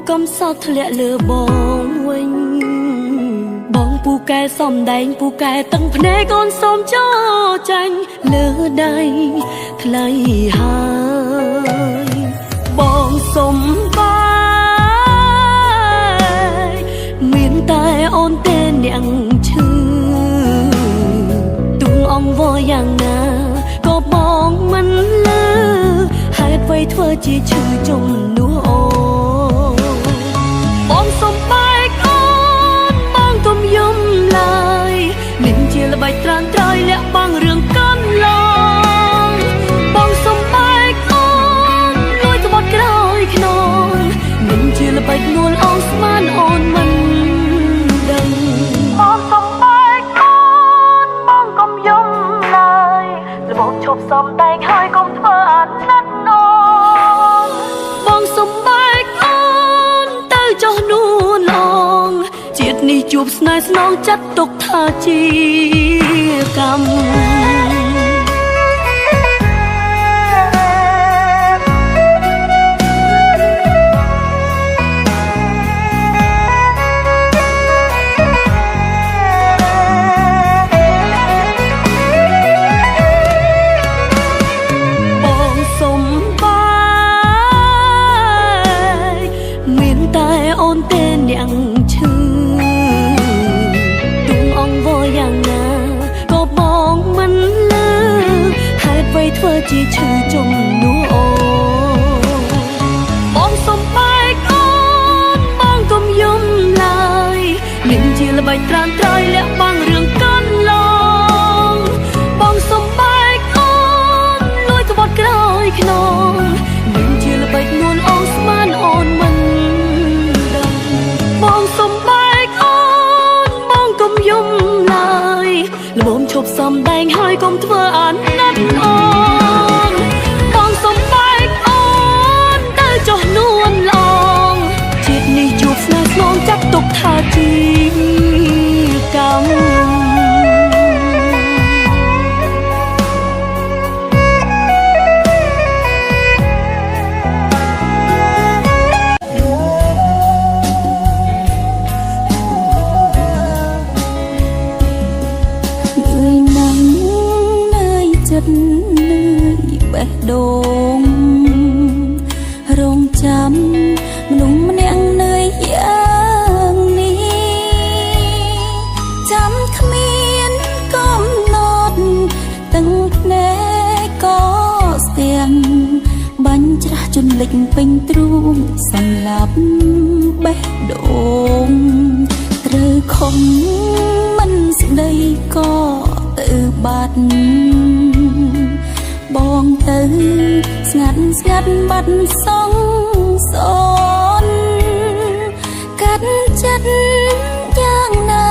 កំសត់ធ្លាក់លើបងវិញបងពូកែសំដែងពូកែតឹងភ្នែកកូនសូមចោចាញ់លើដៃថ្លៃហើយបងសុំបាយមានតែអូនទេអ្នកឈឺទុំអងវយ៉ាងណាក៏បងមិនលឺហេតុអ្វីធ្វើជាឈឺជំនួសអូបងសុំបែកអូនបងកុំយំឡើយនឹងជាល្បិចត្រានត្រយលាក់បាំងរឿងកាន់ឡងបងសុំបែកអូនលួយក្បត់ក្រោយខ្នងនឹងជាល្បិចនួលអងស្មានអូនមិនដឹងបងសុំបែកអូនបងកុំយំឡើយល្បងឈប់សំដែងហើយកុំធ្វើអាណិតអូនបងសុំបែកអូនទៅចុះនួនឡងជាតិនេះជួបស្នេហ៍ស្នងចាត់ទុកថាជាកម្មធ្វើជាឈឺជំនួសអូបងសុំបែកអូនបងកុំយំឡើយនឹងជាល្បិចត្រានត្រយលាក់បាំងរឿងកាន់ឡងបងសុំបែកអូនលួយក្បត់ក្រោយខ្នងនឹងជាល្បិចនួនអងស្មានអូនមិនដឹងបងសុំបែកអូនបងកុំយំឡើយល្មមឈប់សំដែងហើយកុំធ្វើអាណិតអូនបងសុំបែកអូនទៅចុះនួនឡងជាតិនេះជួបស្នេហ៍ស្នងចាត់ទុកថាជាកម្មបេះដូងរងចាំមនុស្សម្នាក់នឿយយ៉ាងនេះចាំគ្មានកំណត់ទាំងភ្នែកក៏ស្ទាំងបាញ់ច្រាស់ជន់លិចពេញទ្រូងសម្លាប់បេះដូងត្រូវខំមិនស្ដីក៏ទៅបាត់បងទៅស្ងាត់ស្ងាត់បាត់សងសនកាត់ចិត្តយ៉ាងណា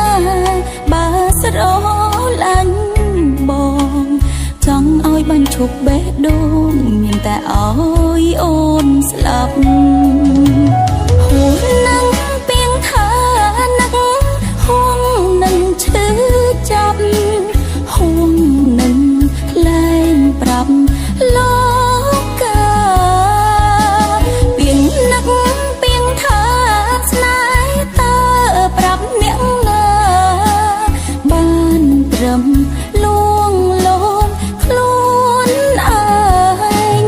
បើស្រឡាញ់បងចង់ឲ្យបាញ់ឈប់បេះដូងមានតែឲ្យអូនស្លាប់ហួងនឹងពីងថានឹងហួងនឹងឈឺចាប់ហួងនឹងលែងប្រាប់លោកកាពីងនឹកពីងថាស្នេហ៍តើប្រាប់អ្នកណាបានត្រឹមលួងលោមខ្លួនឯង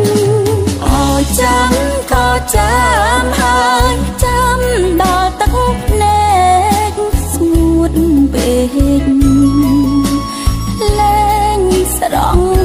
អើចាំក៏ចាំហើយចាំដល់ទឹកភ្នែកស្ងួតពេកលែងស្រង់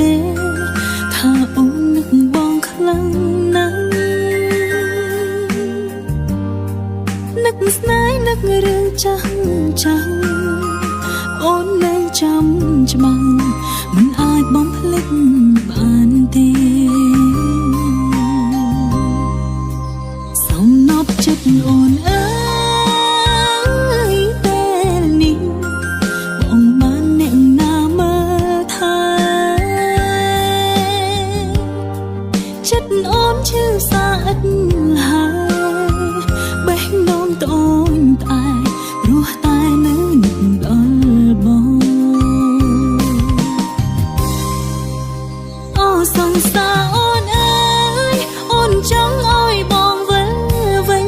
ទេថាអូននឹកបងខ្លាំងណាស់នឹកស្នេហ៍នឹករឿងចាស់ចាស់អូននៅចាំច្បាស់មិនអាចបំភ្លេចបានទេសំណប់ចិត្តអូនអើយពេលនេះបងបានអ្នកណាមើលថែចិត្តអូនឈឺសាអិតហើយបេះដូងត្អូញត្អែព្រោះតែនៅនឹកដល់បងអូសង្សារអូនអើយអូនចង់ឲ្យបងវិលវិញ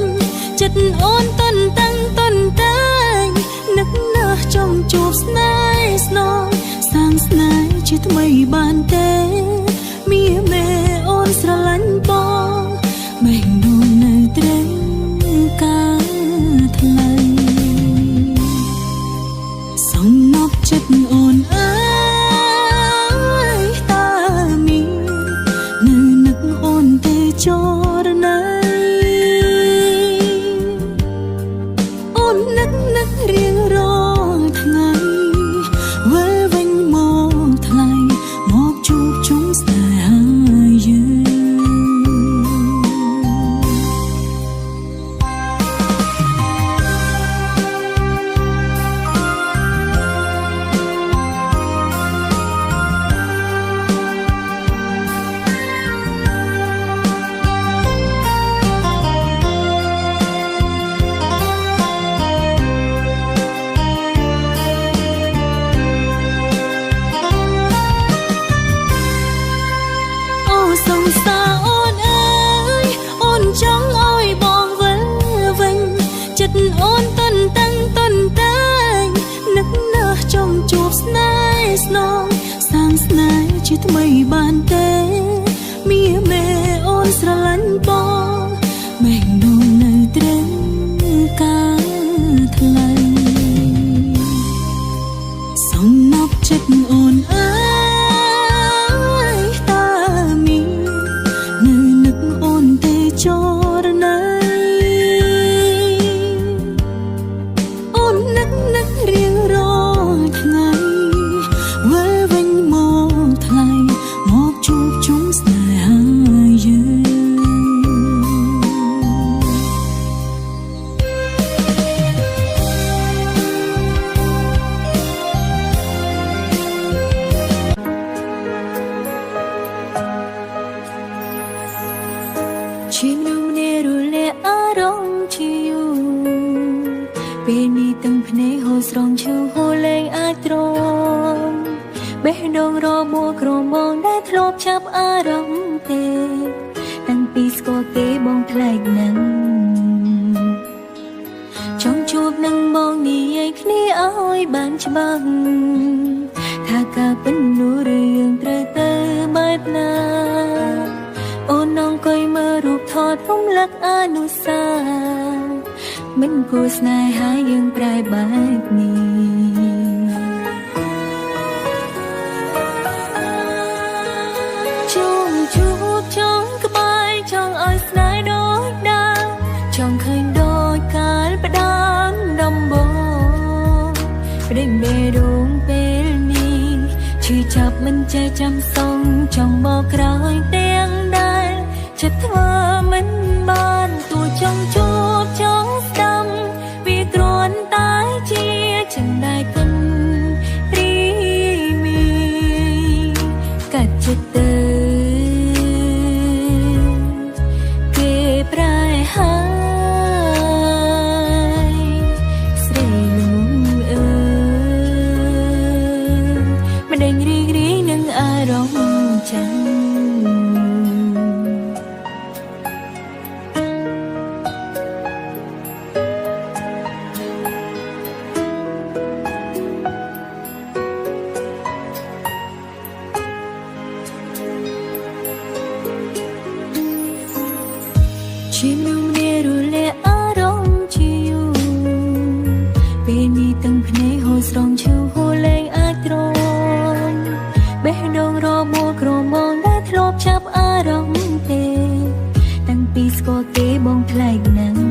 ចិត្តអូនតន់តាំងតន់តែងនឹកណាស់ចង់ជួបស្នេហ៍ស្នងសាងស្នេហ៍ជាថ្មីបានទេមាមេអូនស្រឡាញ់បងមេឃដួងនៅត្រូវការថ្លៃសំណប់ចិត្តអូនអើយតើមាននៅនឹកអូនទេចរណៃអូននឹករៀងរាល់ថ្ងៃវិលវិញមកថ្លៃមកជួបជុំស្នេហាយើងសង្សារអូនអើយអូនចង់ឲ្យបងវិលវិញចិត្តអូនតន់តាំងតន់តែងនឹកណាស់ចង់ជួបស្នេហ៍ស្នងសាងស្នេហ៍ជាថ្មីបានទេមាមេអូនស្រឡាញ់បងមេឃដួងនៅត្រូវការថ្លៃសំណប់ចិត្តអូនអើយតើមាននៅនឹកអូនទេចរណៃអូននឹករៀងរាល់ថ្ងៃវិលវិញមកថ្លៃមកជួបជុំស្នេហាយើងជាមនុស្សម្នាក់រលាក់អារម្មណ៍ជាយូរពេលនេះទាំងភ្នែកហូរស្រង់ឈឺហូរលែងអាចទ្រាំបេះដូងរបួសក្រមបងដែលធ្លាប់ចាប់អារម្មណ៍ទេតាំងពីស្គាល់គេបងប្លែកណាស់ចង់ជួបនឹងបងនិយាយគ្នាឲ្យបានច្បាស់ថាការពិតនោះរឿងត្រូវទៅបែបណាអូនអង្គុយមើលរូបថតរំលឹកអនុស្សាវរីយ៍មិនគួរស្នេហាយើងប្រែបែបនេះចង់ជួបចង់ក្បែរចង់ឲ្យស្នេហ៍ដូចដើមចង់ឃើញដូចកាលផ្ដាំដំបងព្រេងបេះដូងពេលនេះឈឺចាប់មិនចេះចាំសងចង់មកក្រោយទាំងដែលចិត្តធ្វើមិនបានទួចង់ជួបចង់ស្ដាំវាគ្រាន់តែជាចំណែកពិនរីមីកាត់ចិត្តទៅគេប្រែហើយស្រីលងអើយមិនដេញរីករាយនឹងអារម្មណ៍ចាំ ជាមនុស្សម្នាក់រលាក់អារម្មណ៍ជាយូរពេលនេះទាំងភ្នែកហូរស្រង់ឈឺហូរលែងអាចទ្រាំបេះដូងរ មួក្រមងដែលធ្លាប់ចាប់អារម្មណ៍ទេតាំងពីស្គាល់គេបងប្លែកណាស់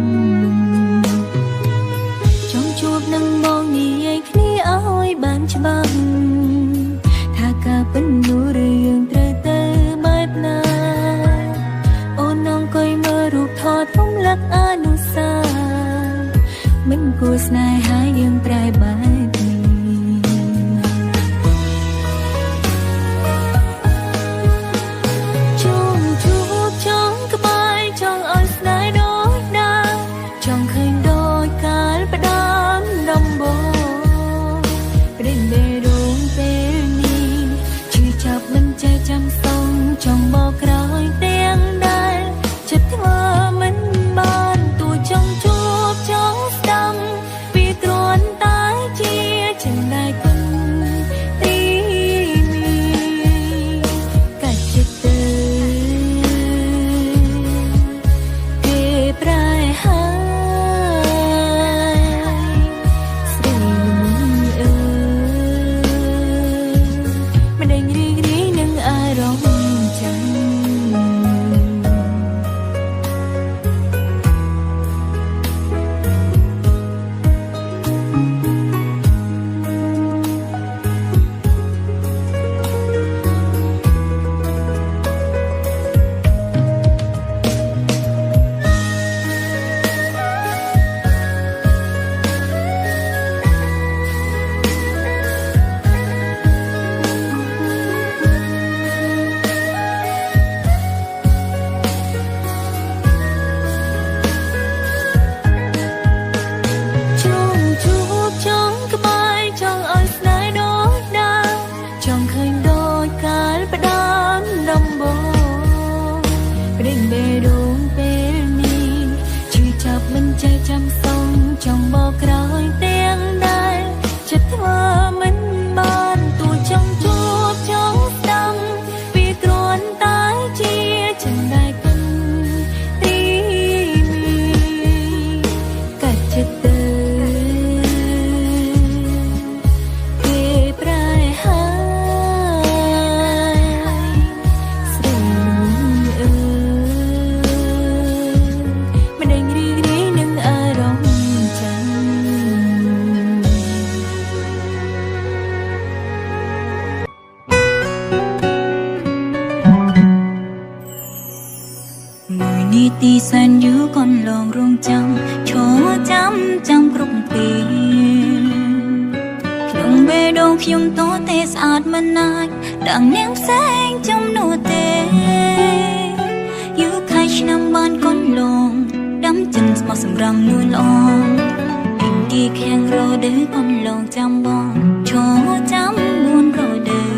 ចង់ជួបនឹងបងនិយាយគ្នាឲ្យបានច្បាស់ថាការពិតនោះរឿងត្រូវទៅបែបណាអូនអង្គុយមើលរូបថតរំលឹកអនុស្សាវរីយ៍មិនគួរស្នេហាយើងប្រែបែបចង់បកក្រោយទាំងដែលចិត្តធ្វើមិនបានទួចង់ជួបចង់ស្ដាំពីគ្រាន់តែជាចំណែកគុណទីមានកាច់ចិត្តទៅគេប្រែហើយស្រីអើយមិនដេញរីករាយនឹងអារម្មណ៍ចាំសូមចង់បកក្រោយទាំងដែលចិត្តធ្វើមិនបានទួចង់ជួបចង់ស្ដាំពីគ្រាន់តែជាចំណែកគុណទីមានកាច់ចិត្តទៅគេប្រែហើយស្រីអើយមិនដេញរីករាយនឹងអារម្មណ៍ចាំមួយនីតិសែនយូរកន្លងរងចាំឈរចាំគ្រប់ពេលក្នុងបេះដូងខ្ញុំតតែស្អាតមិនណាច់ដាំងនាងផ្សេងចំនួនទេយូរខែឆ្នាំបានកន្លងដាំចិនស្មោះសម្រំនួនល្អពីគីខាំងរដូវកន្លងចាំបងឈរចាំនួនរដូវ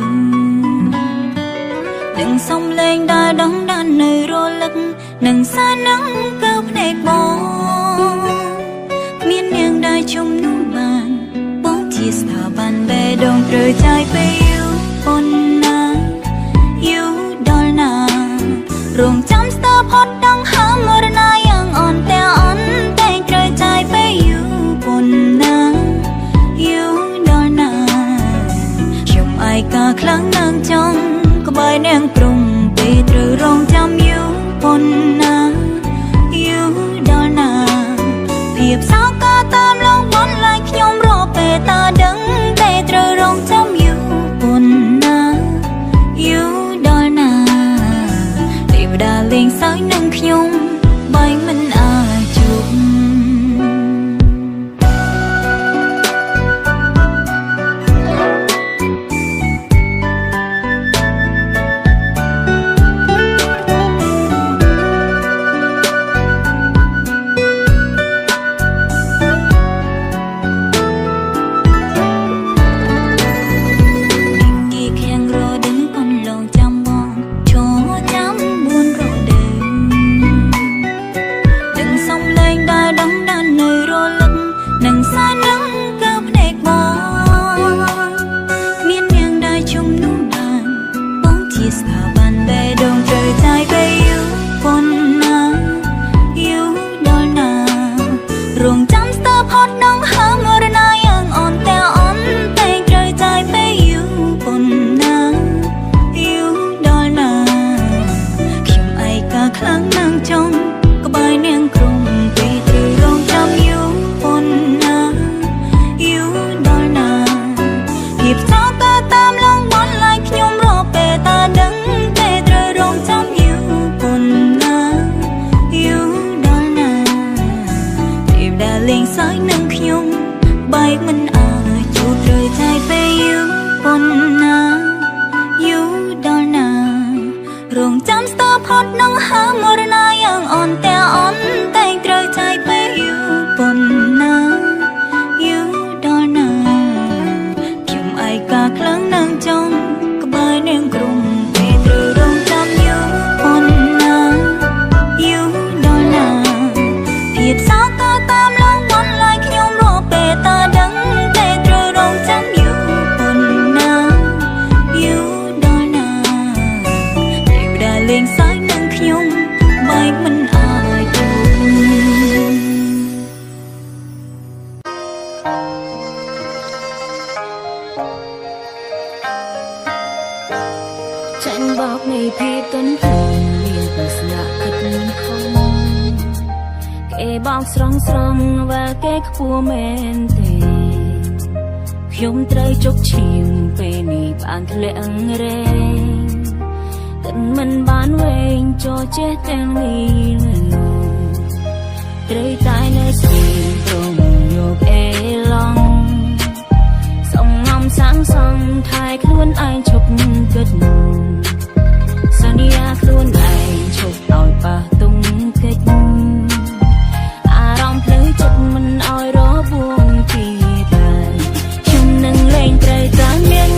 នឹងសំលេងដែលដងដាននៅរលឹកនឹងសានឹងកើភ្នែកបងគ្មាននាងដែលជំនួសបានបងជាស្ថាប័នបេះដូងត្រូវចាយពេលយូរប៉ុណ្ណាយូរដល់ណារងចាំស្ទើរផុតដងហើមរណាយ៉ាងអន់តែត្រូវចាយពេលយូរប៉ុណ្ណាយូរដល់ណាខ្ញុំឯកាខ្លាំងណាស់ចង់ក្បែរនាងព្រំពេលត្រូវរងចាំយូរប៉ុណ្ណាយូរដល់ណាភាពសោកក៏តាមឡងបន្លាយខ្ញុំរកពេលតាដឹងតែត្រូវរងចាំយូរប៉ុណ្ណាយូរដល់ណាទេវតាលេងសើចនឹងខ្ញុំបែរមិនអាចជួបយ រងចាំស្ទើរផុតនឹងហើមរណាយ៉ាងអន់តែអន់តែងត្រូវใจពេលយូរប៉ុណ្ណាយូរដល់ណាខ្ញុំឯកាខ្លាំងណាស់ចង់ក្បែរនាងក្រុមពេលត្រូវរងចាំយូរប៉ុណ្ណាយូរដល់ណាភាពសោកក៏តាមឡងបន្លាយខ្ញុំរកពេលតើដឹងតែត្រូវរងចាំយូរប៉ុណ្ណាយូរដល់ណាតែដែលលេងសើចនឹងខ្ញុំបែកមិនអាចយល់ចាញ់បោកនៃភាពទន់ភ្លន់មានទស្សនៈគិតខំគេបោកស្រង់វាគេខ្ពស់មែនទេខ្ញុំត្រូវជោគឈាមពេលនេះបានធ្លាក់រែងគិតមិនបានវែងចូលចេះទាំងនេះលើត្រូវតែនៅស្គីត្រង់យកអេឡងសំងំសាំងសងថែខ្លួនឯងឈប់គិតសន្យាខ្លួនឯងឈប់ឲ្យប៉ះទុំកិច្ចអារម្មណ៍ភ្លឺចិត្តមិនឲ្យរបួងទៀតហើយខ្ញុំនឹងលែងត្រូវតាមនាង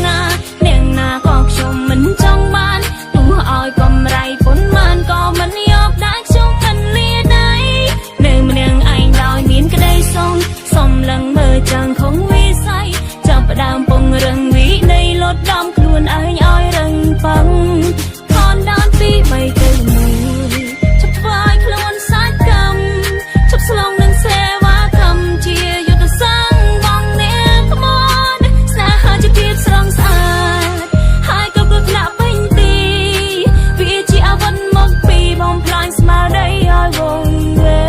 ណាក៏ខ្ញុំមិនចង់បានទោះឲ្យកំរៃប៉ុន្មានក៏មិនយកដែរខ្ញុំមិនលាដៃនៅម្នាក់ឯងដោយមានក្តីសំឡឹងមើលចាំងខងវិស័យចាប់ផ្ដើមពង្រឹងវិន័យលត់ដំខ្លួនឯងឲ្យរឹងប៉ឹងខនដល់ពី3ទៅ1ចាប់ផ្អាយខ្លួនសាច់កម្មជប់ស្លងនឹងសេវាកម្មជាយុទ្ធសាស្ត្របងអ្នកខ្មោចស្នេហាជាភាពស្រងស្អាតហើយក៏គឺផ្លាក់ពេញទីវាជាអវត្តមកពីបំផ្លាញស្មារតីឲ្យវងវែ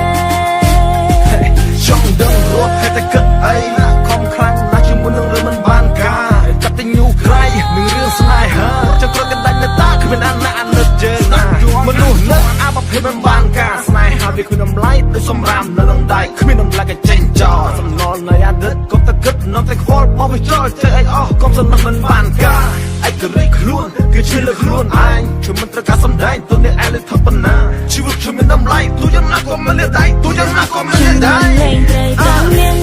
ចង់ដឹងរត់តែគិតអីណាខំខ្លាំងណាស់ជាមួយនឹងរឿងមិនបានការចាប់តែញូក្រៃនឹងរឿងស្នេហាចង់ក្រកដាច់នៅតាគ្មានអាណាអាណិតជើងណាមនុស្សនៅអាប្រភេទមិនបានការស្នេហាវាគ្មានតម្លៃដូចសម្រាមនៅនឹងដៃគ្មានតម្លៃក៏ចេញចោលសំណល់នៃអតីតក៏តែគិតនាំតែខ្វល់បោះវាចោលចេះអីអស់កុំសំណឹកមិនបានការឯករាជ្យខ្លួនគឺឈឺលើខ្លួនឯងជួយមិនត្រូវការសម្ដែងទៅអ្នកឯងលើថប់ប៉ុណ្ណាជីវិតខ្ញុំមានតម្លៃទោះយ៉ាងណាក៏មិនលាដៃទោះយ៉ាងណាក៏មិនលាដៃលែងត្រូវតាមនាង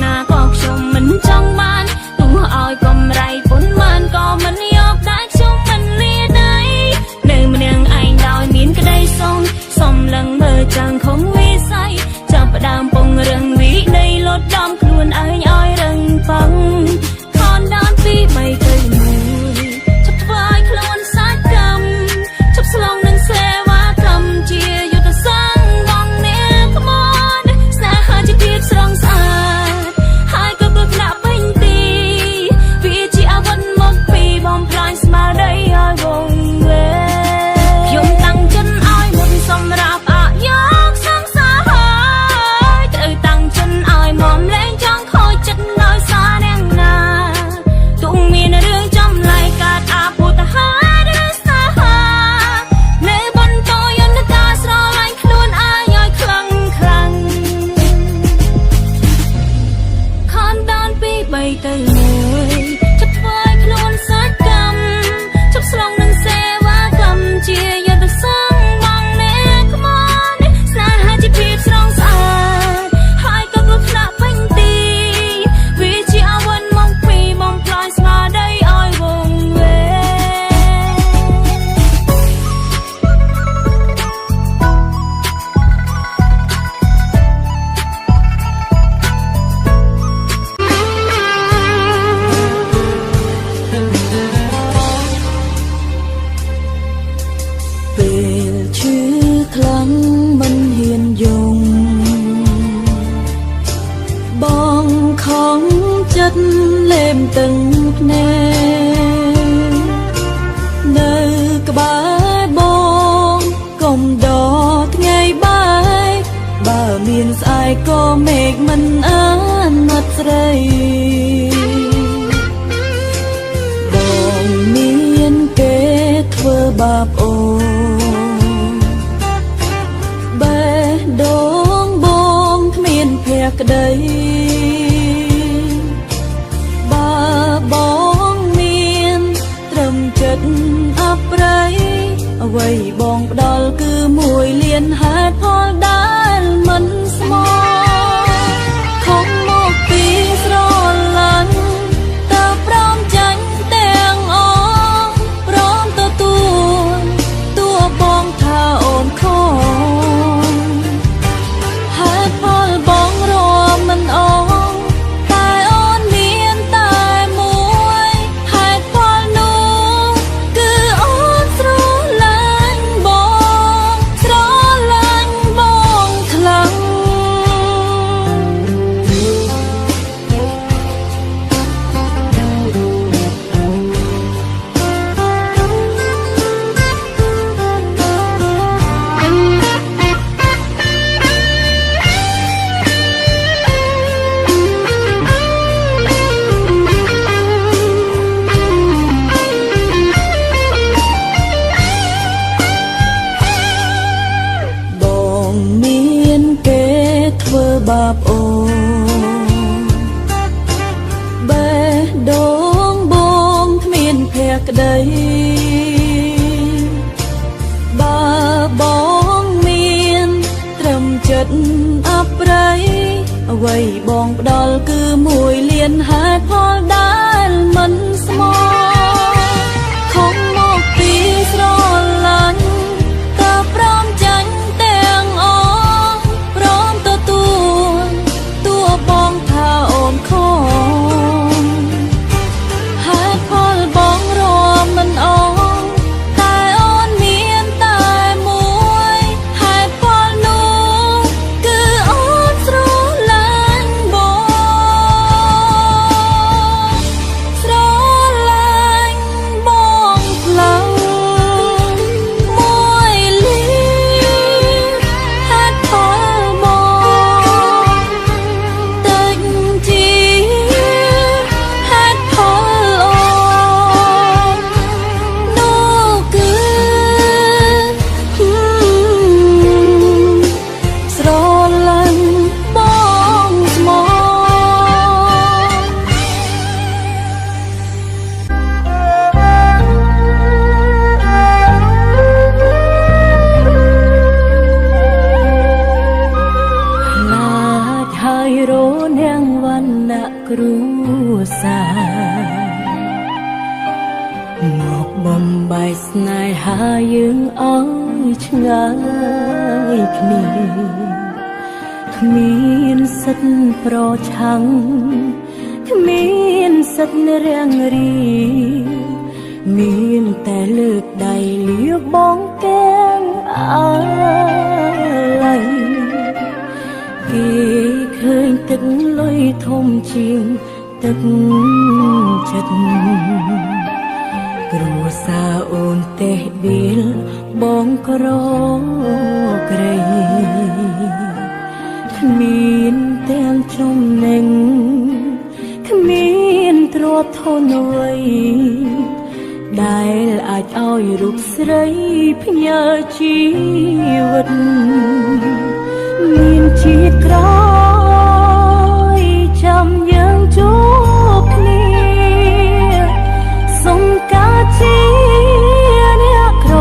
ណាក៏ខ្ញុំមិនចង់បានទោះឲ្យកំរៃប៉ុន្មានក៏មិនយកដែរខ្ញុំមិនលាដៃនៅម្នាក់ឯងដោយមានក្តីសំឡឹងមើលចាំងខំវិស័យចាប់ផ្ដើមពង្រឹងវិន័យលត់ដំខ្លួនឯងឲ្យរឹងប៉ឹងខនដល់ពី3ទៅ1ចាប់ផ្អាយខ្លួនសាច់កម្មជប់ស្លងនឹងសេវាកម្មជាយុទ្ធសាស្ត្របងអ្នកខ្មោចស្នេហាជាភាពស្រងស្អាតហើយក៏គឺផ្លាក់ពេញទីវាជាអវត្តមកពីបំផ្លាញស្មារតីឲ្យវងវែខ្ញុំតាំងចិត្តឲ្យមុនសម្រាប់អយកសង្សារហើយត្រូវតាំងចិត្តឲ្យមមលែងចង់ខូចចិត្តដោយសារនាងណាទុំមានរឿងចំឡាយកាត់អាពុតហាឬសាហានៅបន្តយន្តការស្រឡាញ់ខ្លួនឯងឲ្យខ្លាំងខនដល់ពី3ទៅ1ចាប់ធ្វើឲ្យខ្លួនសាច់កម្មជប់ស្លងនឹងសេវាកម្មជាយុទ្ធសាស្ត្របងអ្នកខ្មោចស្នេហាជាភាពស្រងស្អាតហើយក៏គឺផ្លាក់ពេញទីវាជាអវត្តមកពីបំផ្លាញស្មារតីឲ្យវងវែពេលឈឺខ្លាំងមិនហ៊ានយំបងខំចិត្តលេមទឹកភ្នែកនៅក្បែរបងកុំដកថ្ងៃបែកបើមានស្អែកក៏មេឃមិនអាណិតស្រីបងមានគេធ្វើបាបអូបេះដូងបងគ្មានភក្តីបើបងមានត្រឹមចិត្តអប្រៃ អ្វីបងផ្ដល់គឺមួយលានហេតុផលដែលមិនស្មោះខំមកពីស្រឡាញ់តើព្រមចាញ់ទាំងអស់ព្រមទទួលតួបងថាអូនខំហេតុផលបងរមមិនអស់តែអូនមានតែមួយហេតុផលនោះគឺអូនស្រឡាញ់បងស្រឡាញ់បងខ្លាំងបងមានគេធ្វើបាបអូនបេះដូងបងគ្មានភក្តីបើបងមានត្រឹមចិត្តអប្រ័យអ្វីបងផ្ដល់គឺមួយលានហេតុផលដែលមិនស្មោះខំមកពីស្រឡាញ់តើព្រមចាញ់ទាំងអស់ព្រមទទួលតួបងថាអូនខំហេតុផលបងរមមិនអស់តែអូនមានតែមួយហេតុផលនោះគឺអូនស្រឡាញ់បងស្រឡាញ់បងខ្លាំងមួយលានហេតុផលបងតិចជាហេតុផលអូននោះគឺស្រឡាញ់បងស្មោះ ខ្លាចហើយរនាងវណ្ណៈគ្រួសារមកបំបែកស្នេហាយើងឲ្យឆ្ងាយគ្នាគ្មានសិទ្ធិប្រឆាំងគ្មានសិទ្ធិរាំងរីមានតែលើកដៃលាបងកែងអើយគេឃើញទឹកលុយធំជាងទឹកចិត្តគ្រួសារអូនទេបៀលបងក្រក្រៃគ្មានទាំងចំណេញគ្មានទ្រព្យធនអ្វីដែលអាចឲ្យរូបស្រីផ្ញើជីវិតមានជាតិក្រោយចាំយើងជួបគ្នាសុំការជាអ្នកក្រ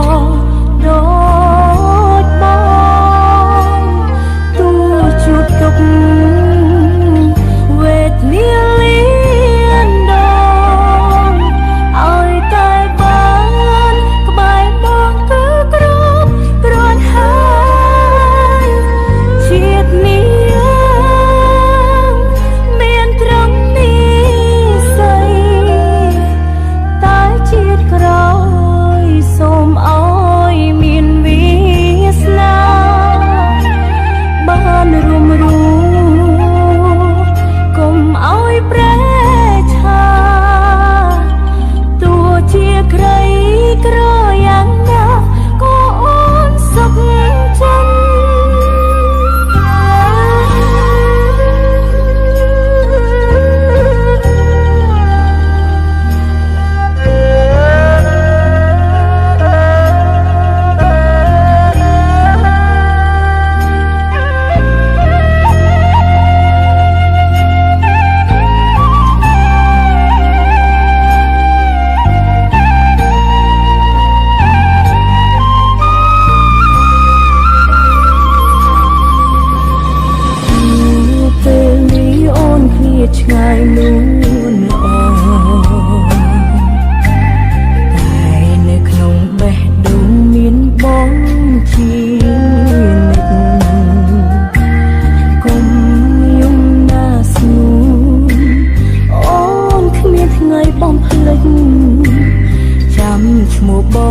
ដូចបងទូជួបទុកវេទនាលៀនដងឲ្យតែបានក្បែរបងគឺគ្រប់គ្រាន់ហើយជាតិនេះ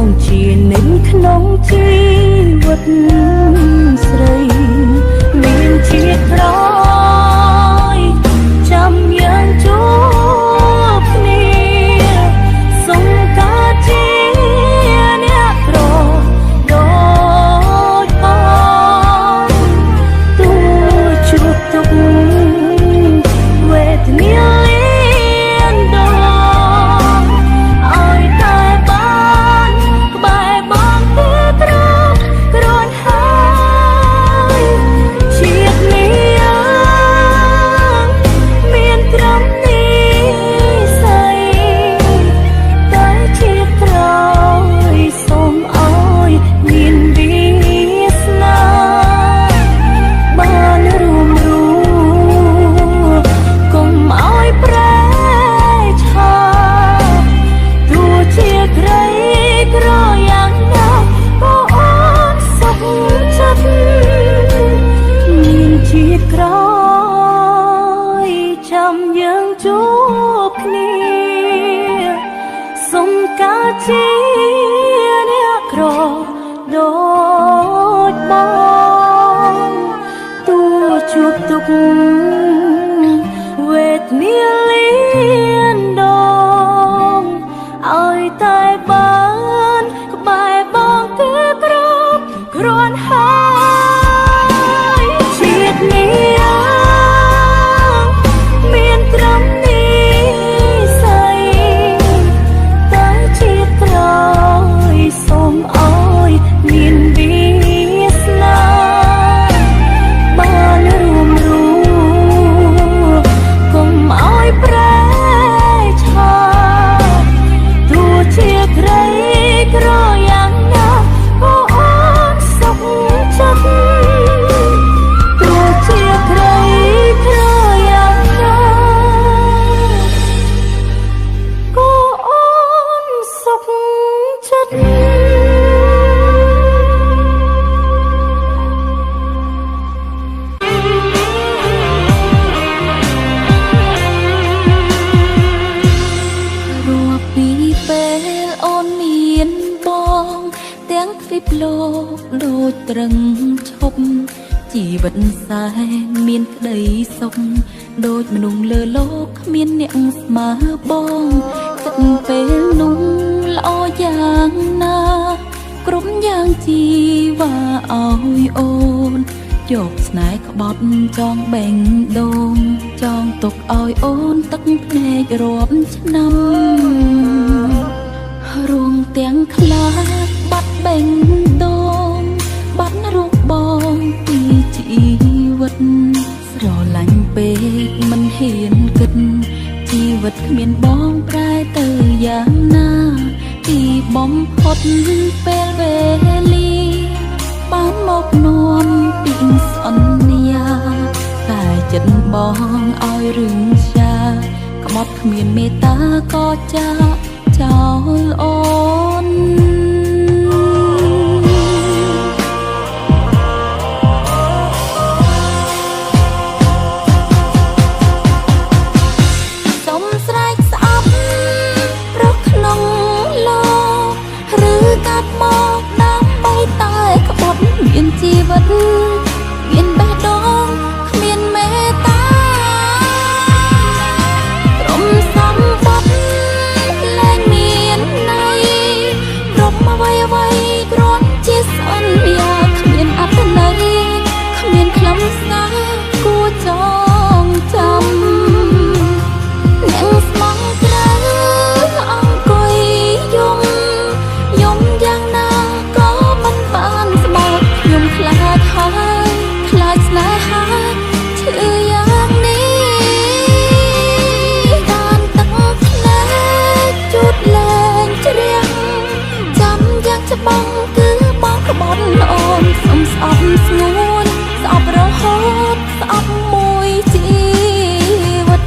ងជានិនក្នុងជីវិតស្រីមានជាតិក្រោយចាំយើងជួបគ្នាសុំការជាអ្នកប្រដូចបងទូជួបទុកវេទនាជាអ្នកក្រដូចបងទូជួបទុកវេទនាលៀនដងឲ្យតែបានក្បែរបងគឺគ្រាន់ហើយជាតិនេះមានត្រឹមសូមអើយមានវាសនាបានរួមកុំអើយប្រែឆាទោះជាក្រីក្រយ៉ាងណាក៏អូនសុខចិត្តទោះជាក្រីក្រយ៉ាងណាក៏អូនសុខចិត្តលោកដូចត្រឹងឈប់ជីវិតសែនមានក្តីសុខដូចមនុស្សលើលោកគ្មានអ្នកស្មើបងគិតពេលនោះល្អយ៉ាងណាគ្រប់យ៉ាងជីវ៉ាឲ្យអូនយកស្នេហ៍ក្បត់ចងបែងដូងចងទុកឲ្យអូនទឹកភ្នែករាប់ឆ្នាំរួងទាំងខ្លាចបាត់បេងដូងបាត់រូបបងពីជីវិតស្រឡាញ់ពេកមិនហ៊ានគិតជីវិតគ្មានបងប្រែទៅយ៉ាងណាពីបំផុតពេលវេលាបានមកនាំពីសន្យាតែចិត្តបងឲ្យរឿងចាក្បត់គ្មានមេត្តាក៏ចាចោលអូនសុំស្រែកស្អប់រកក្នុងលោកឬកាត់មកដើម្បីតែក្បត់មានជីវិតមានបេះដូងគ្មានមេត្តាក្រុមសម្បត្តិអ្វីគ្រាន់ជាសន្យាគ្មានអត្ថន័យគ្មានខ្លឹមសារគួរចងចាំអ្នកស្មងក្រៅអង្គុយយំយ៉ាងណាក៏មិនបានស្បោតខ្ញុំខ្លាចហើយខ្លាចស្នេហាឈឺយ៉ាងនេះបានទឹកភ្នែកជូតលែងជ្រះបងគឺបងក្បត់អូនសុំស្អប់ស្ងួនស្អប់រហូតស្អប់មួយជីវិត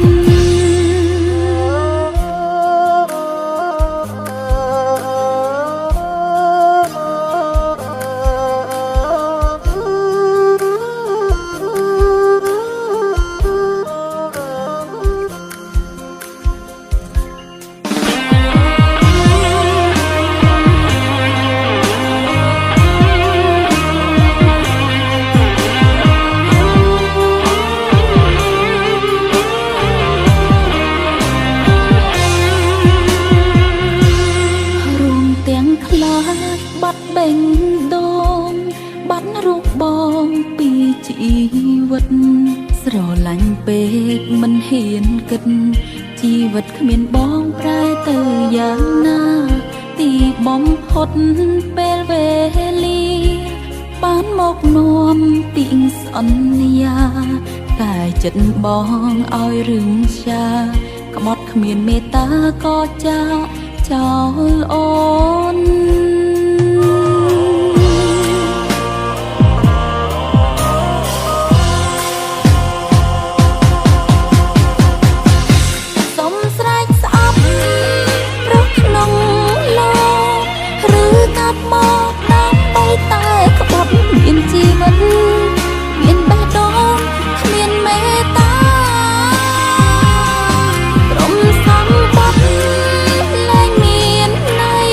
អាចបាត់បេងដូងបាត់រូបបងពីជីវិតស្រឡាញ់ពេកមិនហ៊ានគិតជីវិតគ្មានបងប្រែទៅយ៉ាងណាទីបំផុតពេលវេលាបានមកនាំពីងសន្យាតែចិត្តបងឲ្យរឿងចាក្បត់គ្មានមេត្តាក៏ចាចោលអូនសុំស្រែកស្អប់ព្រោះក្នុងលោកឬកាប់មកដើម្បីតែក្បត់មានជីវិតមានបេះដូងគ្មានមេត្តាព្រមសម្បត្តិលែងមានន័យ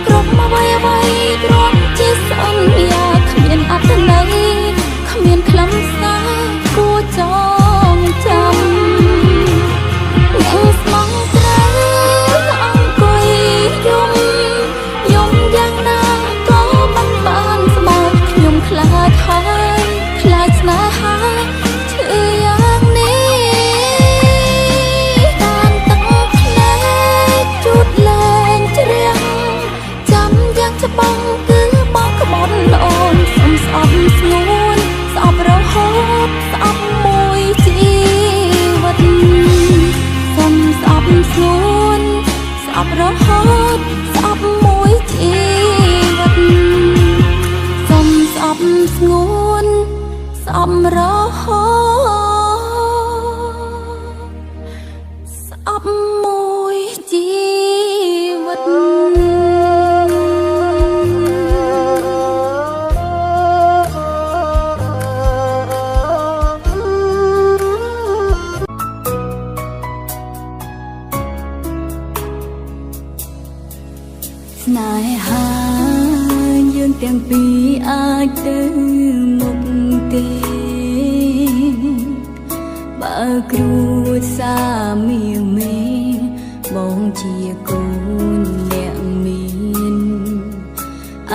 គ្រប់អ្វីអ្វីគ្រាន់ជាសន្យាគ្មានអត្ថន័យគ្មានខ្លឹមសារគួរចងចាំអ្នកស្មងត្រូវអង្គុយយំយ៉ាងណាក៏មិនបានស្មើខ្ញុំខ្លាចហើយខ្លាចស្នេហាឈឺយ៉ាងនេះតាមទឹកភ្នែកជូតលែងជ្រះចាំយ៉ាងច្បាស់គឺបងក្បត់អូនសុំស្អប់ស្ងួនស្អប់រហូតស្អប់មួយជីវិតសុំស្អប់ស្ងួនស្អប់រហូតស្អប់មួយជីវិតសុំស្អប់ស្ងួនស្អប់រហូតស្អប់មួយជីវិតស្នេហាយើងទាំងពីរអាចទៅមុខទេបើគ្រួសារមាមេបងជាកូនអ្នកមាន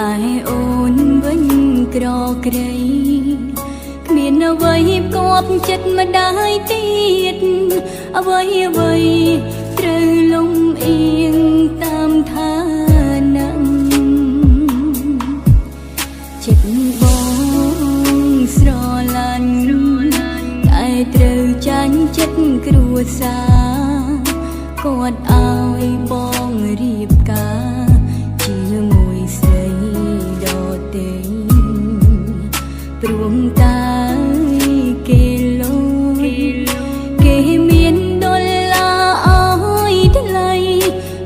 ឯអូនវិញក្រក្រៃគ្មានអ្វីផ្គាប់ចិត្តម្ដាយទៀតអ្វីអ្វីត្រូវលំអៀងតាមឋានៈចិត្តបងស្រឡាញ់តែត្រូវចាញ់ចិត្តគ្រួសារគាត់ឲ្យបងរៀបការជាមួយស្រីដទៃព្រមតែគេលូគេមានដុល្លារឲ្យថ្លៃ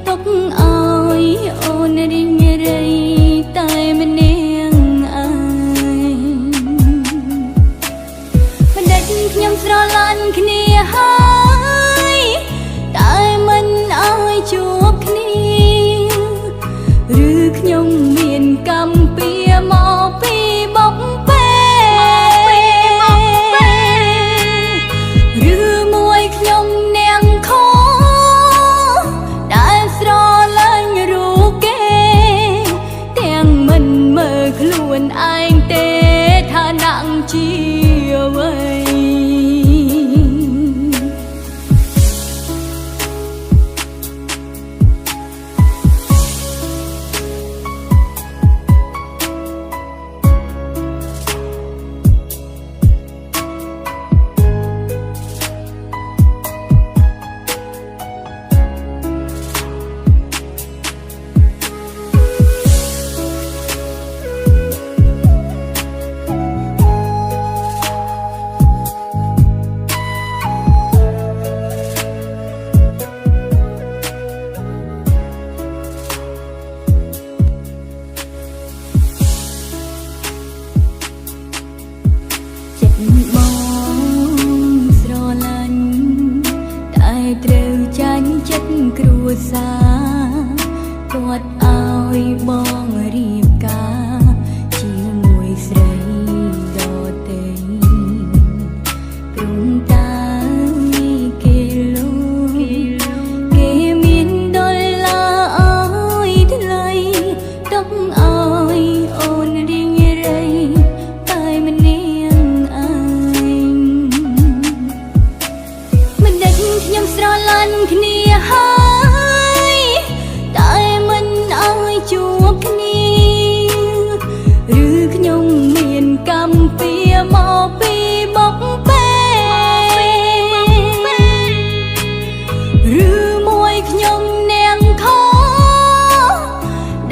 ទុកឲ្យអូនរីងរៃតែម្នាក់ឯងមិនដេចខ្ញុំស្រឡាញ់គ្នាហើយ កអើយអូនរីងរៃតែមិននាងអើយមិនដេចខ្ញុំស្រឡាញ់គ្នាហើយតែមិនអើយជួបគ្នាឬខ្ញុំមានកម្មពៀមកពីបុកពេឬមួយខ្ញុំនាងខ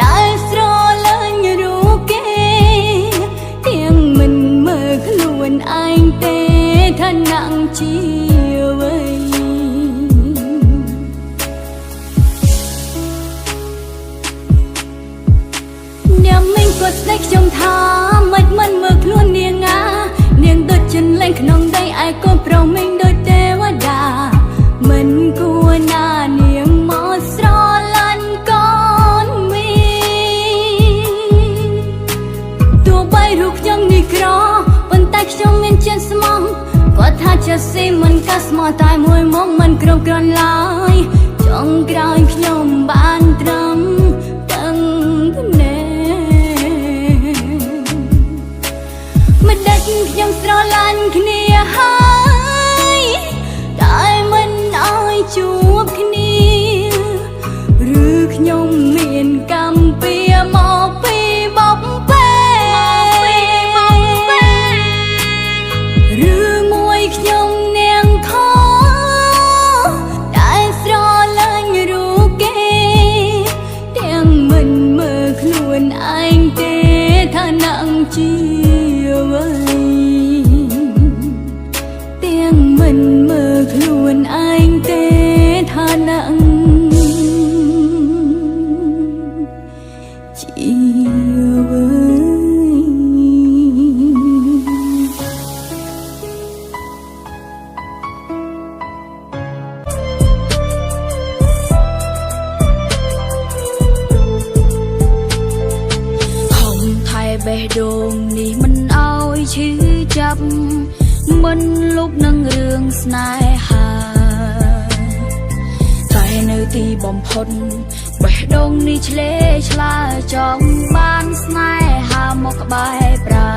ដែលស្រលាញ់រូបគេទាំងមិនមើលខ្លួនឯងទេថាណាំងជាអ្វីនាងមិញគាត់ស្ដីខ្ញុំថាមិនមើលខ្លួននាងនាងដូចចិនលេងក្នុងដីឯកូនប្រុសមិញដូចទេវតាមិនគួរណានាងមកស្រឡាញ់កូនមីទោះបីរូបខ្ញុំនេះក្រប៉ុន្តែខ្ញុំមានចិត្តស្មោះគាត់ថាចិត្តស៊ីមិនកាស្មោះតែមួយមកមិនគ្រប់គ្រាន់ឡើយចុងក្រោយខ្ញុំបានត្រឹមទាំងភ្នែកមិនដេចខ្ញុំស្រឡាញ់គ្នាហើយតែមិនអើយជួបគ្នាឬខ្ញុំមានកម្មពៀមកពីបុកពេឬមួយខ្ញុំនាងខដែលស្រលាញ់រូបគេទាំងមិនមើលខ្លួនឯងទេថាណាំងជាអ្វីទាំងមិនមើលខ្លួនឯងទេថាណាំងជាអ្វីបេះដូងនេះមិនអោយឈឺចាប់មិនលុបនឹងរឿងស្នេហាតែនៅទីបំផុតបេះដូងនេះឆ្លេឆ្លាចង់បានស្នេហាមកក្បែរប្រា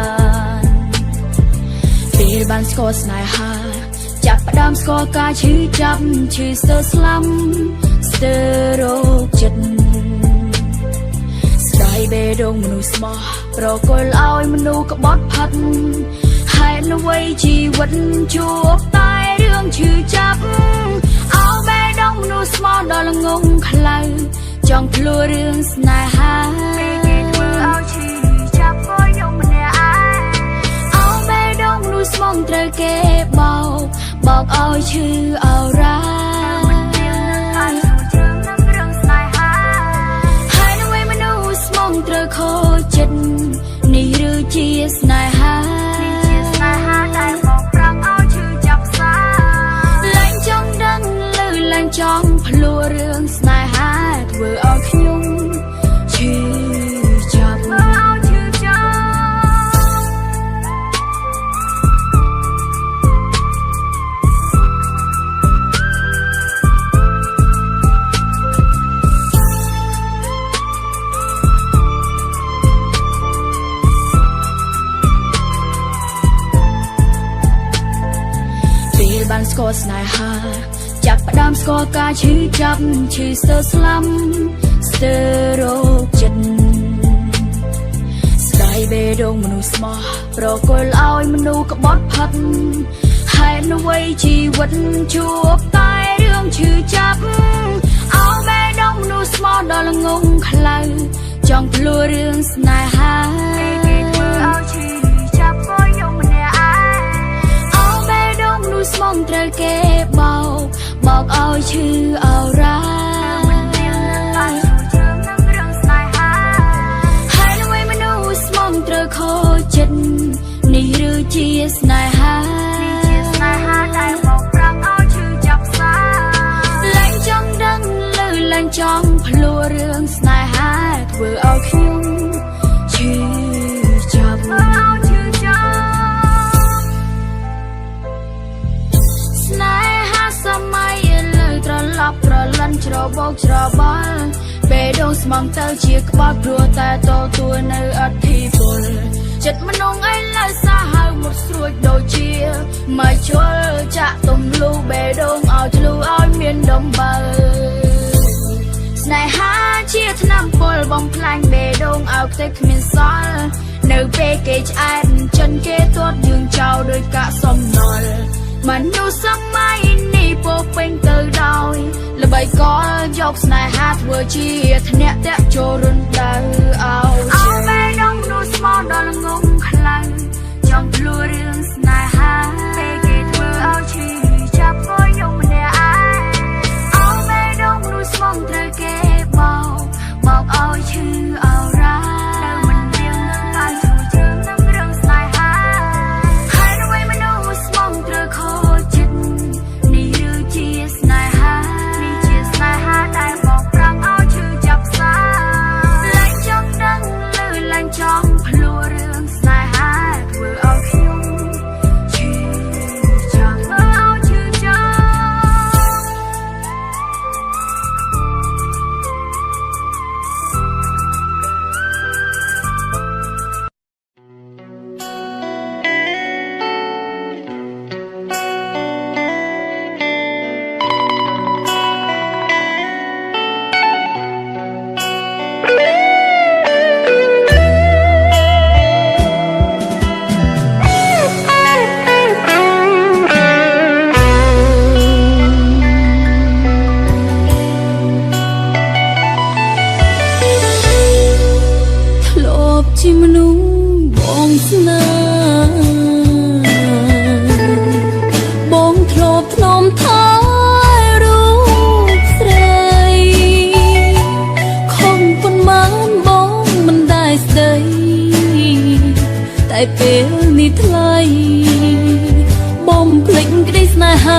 ណពេលបានស្គាល់ស្នេហាចាប់ផ្ដើមស្គាល់ការឈឺចាប់ឈឺស្ទើរស្លាំស្ទើររោគចិត្តស្ដាយបេះដូងមនុស្សស្មោះប្រគល់ឲ្យមនុស្សក្បត់ផាត់ហេតុអ្វីជីវិតជួបតែរឿងឈឺចាប់ឲ្យបេះដូងមនុស្សស្មោះដល់ល្ងងខ្លៅចង់ភ្លួរឿងស្នេហាគេធ្វើឲ្យឈឺចាប់ក៏ខ្ញុំម្នាក់ឯងឲ្យបេះដូងមនុស្សស្មោះត្រូវគេបោកឲ្យឈឺអរ៉ាត្រូវខូចចិត្តនេះឬជាស្នេហាដែលមកប្រាំងឲ្យឈឺចាប់សាលែងចង់ដឹងឮលែងចង់ភ្លួរឿងស្នេហាធ្វើឲ្យខ្ញុំឈឺចាប់ឲ្យឈឺចាប់បានស្គាល់ស្នេហាចាប់ផ្ដើមស្គាល់ការឈឺចាប់ឈឺស្ទើរស្លាំស្ទើររោគចិត្តស្ដាយបេះដូងមនុស្សស្មោះប្រគល់ឲ្យមនុស្សក្បត់ផាត់ហេតុអ្វីជីវិតជួបតែរឿងឈឺចាប់ឲ្យបេះដូងមនុស្សស្មោះដល់ល្ងងខ្លៅចង់ភ្លួរឿងស្នេហាគេធ្វើឲ្យឈឺចាប់ក៏ខ្ញុំម្នាក់ឯងឲ្យបេះដូងមនុស្សស្មោះត្រូវគេបោកឲ្យឈឺអរ៉ាហើយអ្វីមនុស្សស្មោះត្រូវខូចចិត្តនេះឬជាស្នេហាដែលមកប្រាំងឲ្យឈឺចាប់សាលែងចង់ដឹងឮលែងចង់ភ្លួរឿងស្នេហាធ្វើឲ្យខ្ញុំឈឺចាប់ស្នេហាសម័យលើត្រឡប់ត្រលិនច្របោកច្របល់ បេះដូងស្មងទៅជាក្បត់ព្រោះតែតទួនៅអធិពលចិត្តមនុស្សឯងឡើយសាហាវមកស្រួចដូចជាមកជល់ចាក់ទំលូបេះដូងឲ្យឆ្លូឲ្យមានដំបើស្នេហាជាថ្នាំពុលបំផ្លាញបេះដូងឲ្យផ្ទៃគ្មានសល់នៅពេលគេឆ្អែតចិនគេទាត់យើងចោលដោយកាក់សំណល់មនុស្សសម័យនេះពោពេញទៅដោយល្បីកលយកស្នេហាធ្វើជាធ្នាក់តាក់ចូលរំដៅឲ្យបេះដូងនោះស្មោះដល់ងងខ្លាំងចង់ភ្លួរឿងស្នេហាពេលគេធ្វើឲ្យឈឺចាប់ក៏ខ្ញុំម្នាក់ឯងឲ្យបេះដូងនោះស្មោះត្រូវគេបោកឲ្យឈឺឲ្យរ៉ានៅមិនរៀងនឹងបានជួជើងនឹងរឿងស្នេហាហើយអ្វីមនុស្សស្មោះត្រូវខូចចិត្តនេះឬជាស្នេហានេះជាស្នេហាដែលមកប្រាំងឲ្យឈឺចាប់សាឡើងចង់ដឹងលើឡើងចង់ភ្លួរឿងស្នេហាធ្វើឲ្យខ្ញុំឈឺចាប់ធ្វើឲ្យឈឺចាប់ជាមនុស្សបងស្នាបងធ្លាប់ធ្នមថែរូបស្រីខំប៉ុន្មានបងមិនได้ស្ដីតែពេលនេះថ្លៃបងភ្លេចក្តីស្នេហា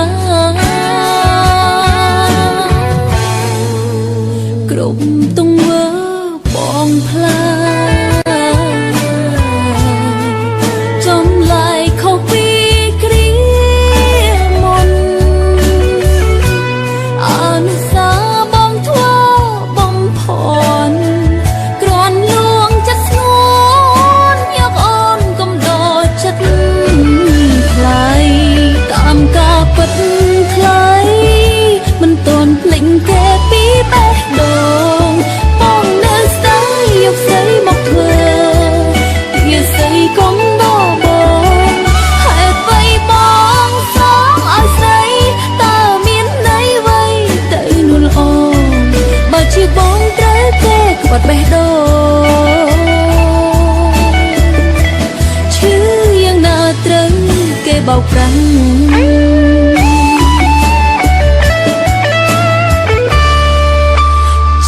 គ្រប់ទង្វើបងផ្លាបាត់បេះដូងឈឺយ៉ាងណាត្រូវគេបោកប្រាំង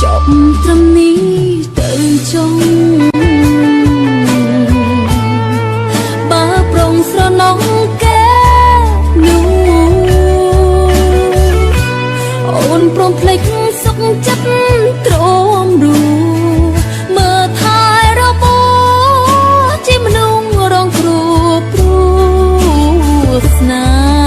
ចប់ត្រឹមនេះទៅចុងបើប្រងស្រណងគេនោះអូនព្រមភ្លេចសុខចិត្តទ្រាំរួមើលថែរបួសជាមនុស្សរងគ្រោះព្រោះស្នេហ៍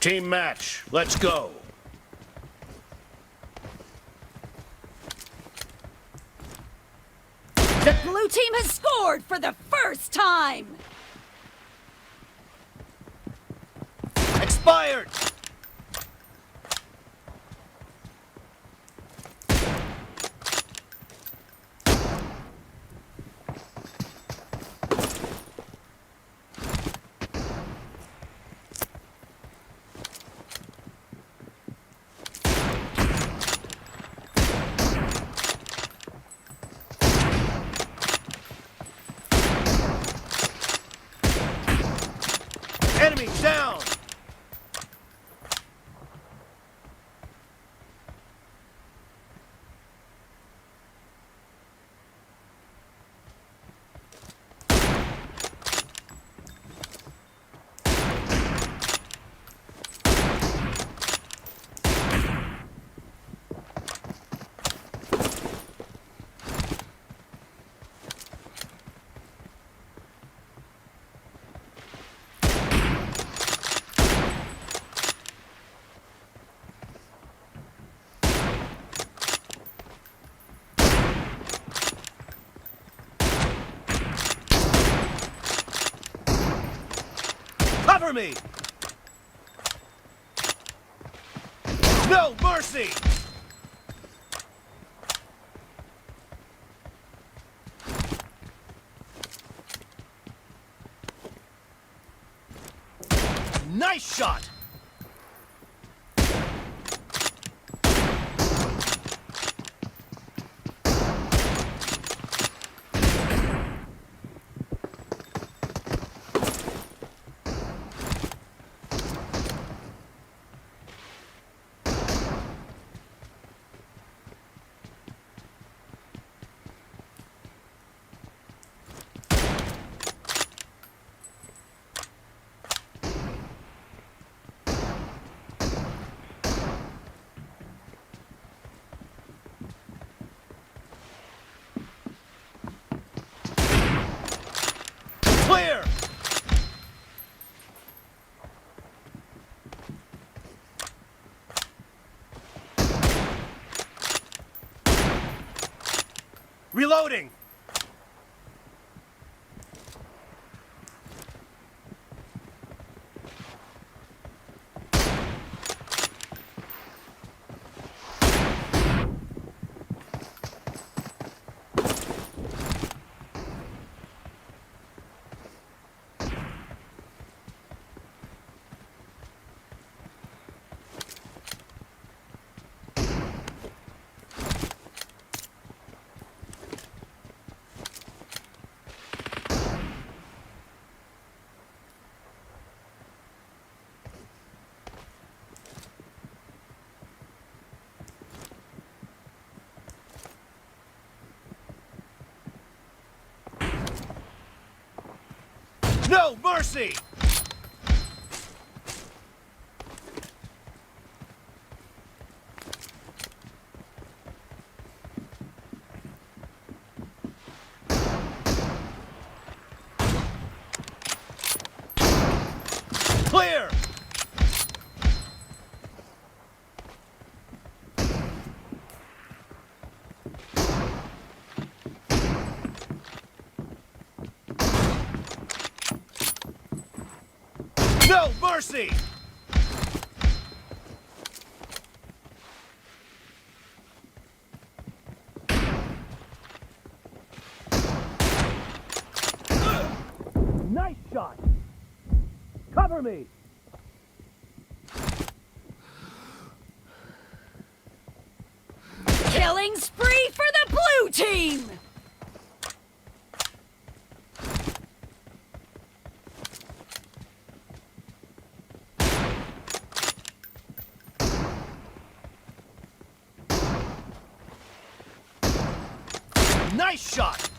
Team match, let's go. The blue team has scored for the first time! Expired! Enemy down! Cover me! No mercy! Nice shot! Clear! Reloading! No mercy! Clear! No mercy! Nice shot! Cover me! Killing spree for the blue team! Nice shot!